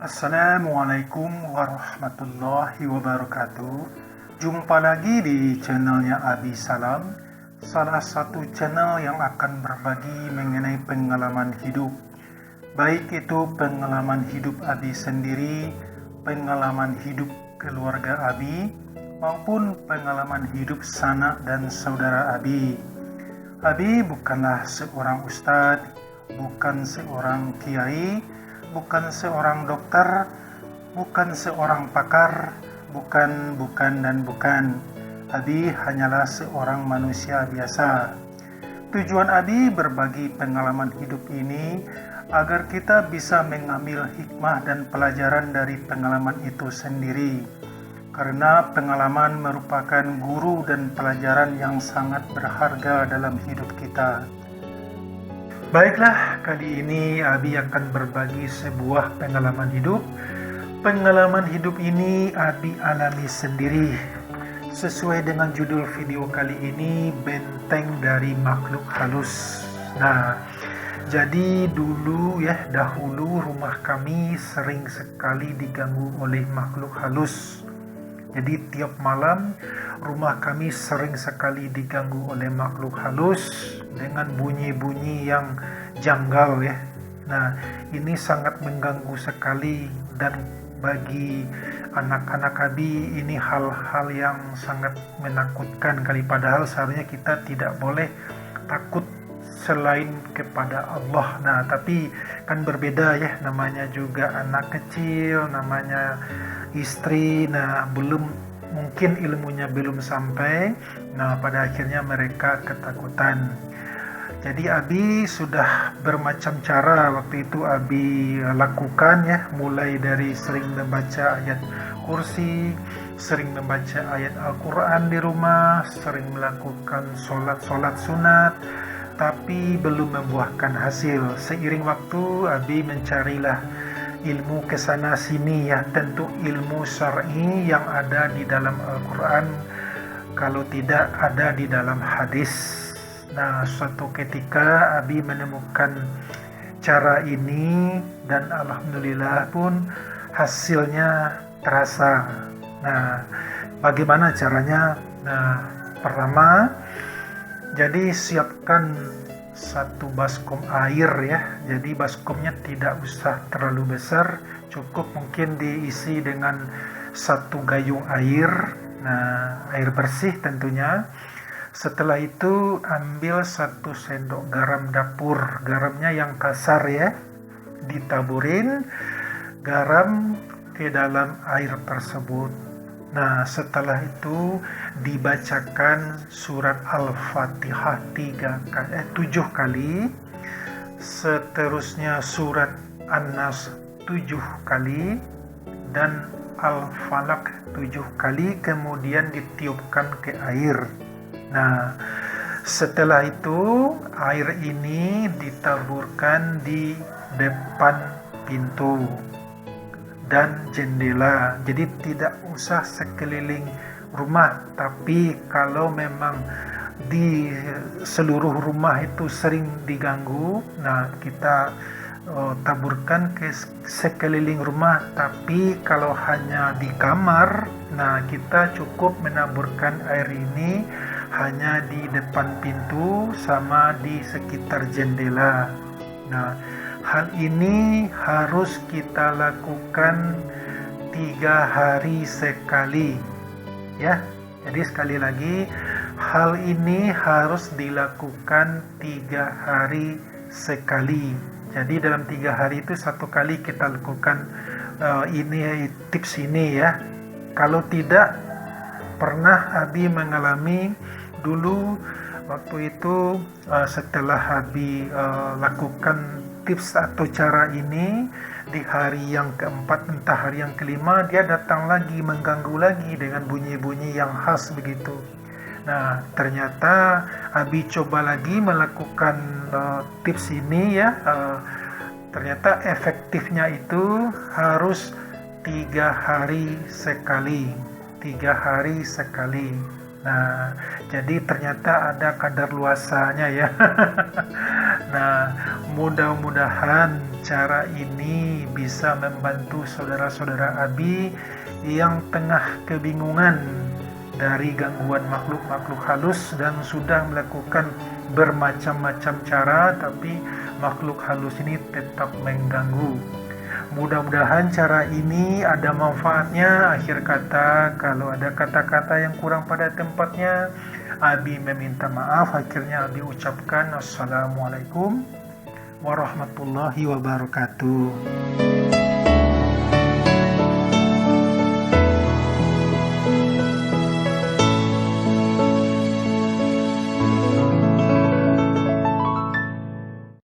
Assalamualaikum warahmatullahi wabarakatuh. Jumpa lagi di channelnya Abi Salam, salah satu channel yang akan berbagi mengenai pengalaman hidup. Baik itu pengalaman hidup Abi sendiri, pengalaman hidup keluarga Abi, maupun pengalaman hidup sanak dan saudara Abi. Abi bukanlah seorang ustadz, bukan seorang kiai, bukan seorang dokter, bukan seorang pakar, bukan. Abi hanyalah seorang manusia biasa. Tujuan Abi berbagi pengalaman hidup ini agar kita bisa mengambil hikmah dan pelajaran dari pengalaman itu sendiri. Karena pengalaman merupakan guru dan pelajaran yang sangat berharga dalam hidup kita. Baiklah, kali ini Abi akan berbagi sebuah pengalaman hidup. Pengalaman hidup ini Abi alami sendiri. Sesuai dengan judul video kali ini, Benteng dari Makhluk Halus. Nah, jadi dahulu rumah kami sering sekali diganggu oleh makhluk halus. Jadi tiap malam rumah kami sering sekali diganggu oleh makhluk halus dengan bunyi-bunyi yang janggal ya. Nah, ini sangat mengganggu sekali dan bagi anak-anak Abi ini hal-hal yang sangat menakutkan kali, padahal seharusnya kita tidak boleh takut selain kepada Allah. Nah, tapi kan berbeda ya, namanya juga anak kecil, namanya istri, nah mungkin ilmunya belum sampai, nah pada akhirnya mereka ketakutan. Jadi Abi sudah bermacam cara waktu itu Abi lakukan ya, mulai dari sering membaca ayat kursi, sering membaca ayat Al-Quran di rumah, sering melakukan sholat sunat, tapi belum membuahkan hasil. Seiring waktu Abi mencarilah ilmu kesana sini ya, tentu ilmu syar'i yang ada di dalam Al-Quran, kalau tidak ada di dalam hadis. Nah, suatu ketika Abi menemukan cara ini dan alhamdulillah pun hasilnya terasa. Nah, bagaimana caranya? Nah, pertama, jadi siapkan satu baskom air ya. Jadi baskomnya tidak usah terlalu besar, cukup mungkin diisi dengan satu gayung air. Nah, air bersih tentunya. Setelah itu ambil 1 sendok garam dapur, garamnya yang kasar ya, ditaburin garam ke dalam air tersebut. Nah, setelah itu dibacakan surat Al-Fatihah 7 kali, seterusnya surat An-Nas 7 kali, dan Al-Falaq 7 kali, kemudian ditiupkan ke air. Nah, setelah itu air ini ditaburkan di depan pintu dan jendela. Jadi tidak usah sekeliling rumah, tapi kalau memang di seluruh rumah itu sering diganggu, nah kita taburkan ke sekeliling rumah. Tapi kalau hanya di kamar, nah kita cukup menaburkan air ini hanya di depan pintu sama di sekitar jendela. Nah, hal ini harus kita lakukan 3 hari sekali ya. Jadi sekali lagi, hal ini harus dilakukan 3 hari sekali. Jadi dalam 3 hari itu 1 kali kita lakukan ini tips ini ya. Kalau tidak, pernah Abi mengalami dulu waktu itu setelah Abi lakukan tips atau cara ini di hari yang keempat, entah hari yang kelima, dia datang lagi, mengganggu lagi dengan bunyi-bunyi yang khas begitu. Nah, ternyata Abi coba lagi melakukan tips ini ya, ternyata efektifnya itu harus 3 hari sekali. 3 hari sekali. Nah, jadi ternyata ada kadar luasanya ya. Nah, mudah-mudahan cara ini bisa membantu saudara-saudara Abi yang tengah kebingungan dari gangguan makhluk-makhluk halus dan sudah melakukan bermacam-macam cara, tapi makhluk halus ini tetap mengganggu. Mudah-mudahan cara ini ada manfaatnya. Akhir kata, kalau ada kata-kata yang kurang pada tempatnya, Abi meminta maaf. Akhirnya Abi ucapkan Assalamualaikum warahmatullahi wabarakatuh.